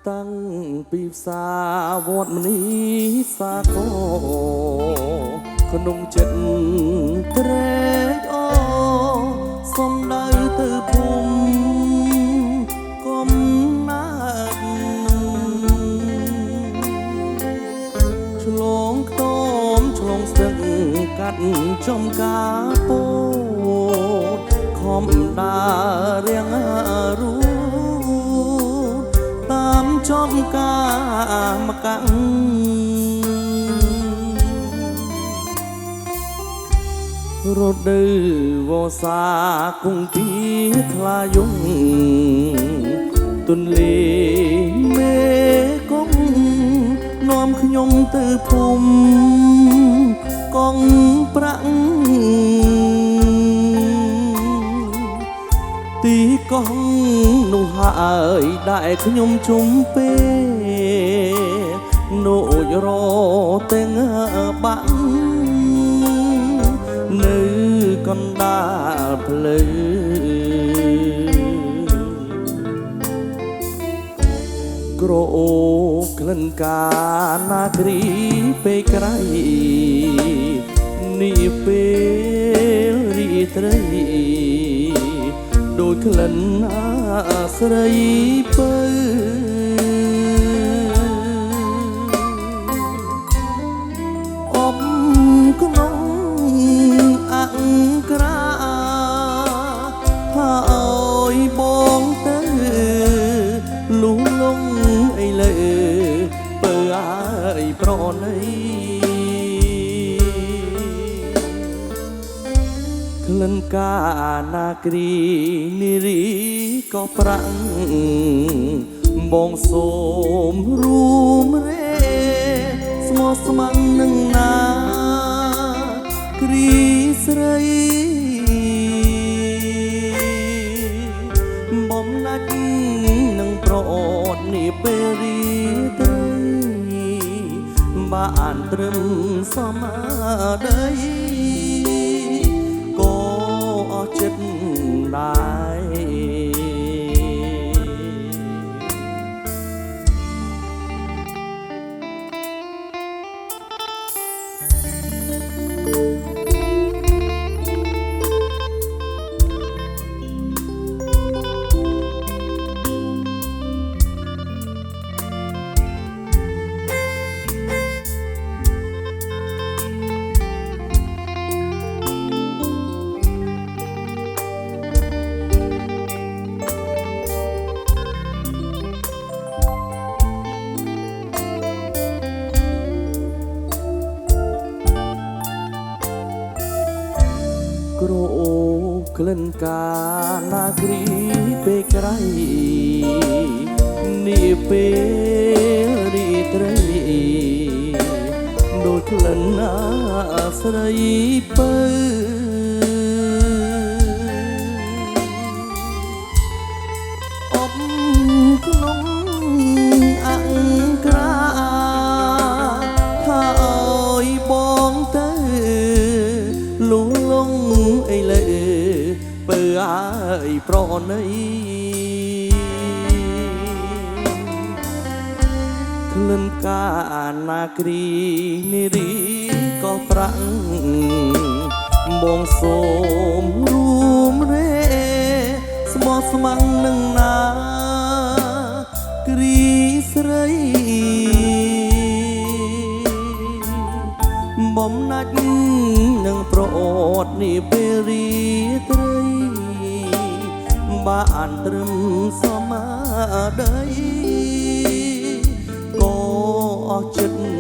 តាំងពីផ្សារវត្តមនីសាគរក្នុងចិត្តត្រេកអរសំដៅទៅភូមិកំណាត់ឆ្លងខ្ទមឆ្លងស្ទឹងកាត់ចំការពោតខំដារៀងរូតាមចំការមកកាំងរដូវវស្សាគង់ទីថ្លាយងទន្លេមេគង្គនាំខ្ញុំទៅភូមិកងប្រាក់ទីកោះនោះហើយដែលខ្ញុំជុំពេលនោចរទាំងបាក់នៅកណ្ដាលផ្លូវក្រអូបក្លិនកាណាគ្រីពេលក្រៃនេះពេលរីត្រីដូចក្លិនអាស្រ័យពើអបក្នុងអង្ក្រាថាអើយបងទៅលុះលងអីលើពើអើយប្រណីក្លិនកាណាគ្រីនារីក៏ប្រាំងបងសូមរួមរេស្មោះស្ម័គ្រនឹងណាគ្រីស្រីបំណាច់នឹងប្រអត់នេះពេលរីត្រីបានត្រឹមសមដីចិត្តដែរក្រអូបក្លិនកាណាគ្រីពេលក្រៃនេះពេលរីត្រីដូចក្លិនអាស្រ័យពើអបក្នុងអង្ក្រាថាអើយបងទៅលុះលងអីលើពើអើយប្រណីក្លិនកាណាគ្រីនារីក៏ប្រាំងបងសូមរួមរេស្មោះស្ម័គ្រនឹងណាគ្រីស្រីបំណាច់នឹងប្រអត់នេះពេលរីត្រីបានត្រឹមសមដីក៏អស់ចិត្ត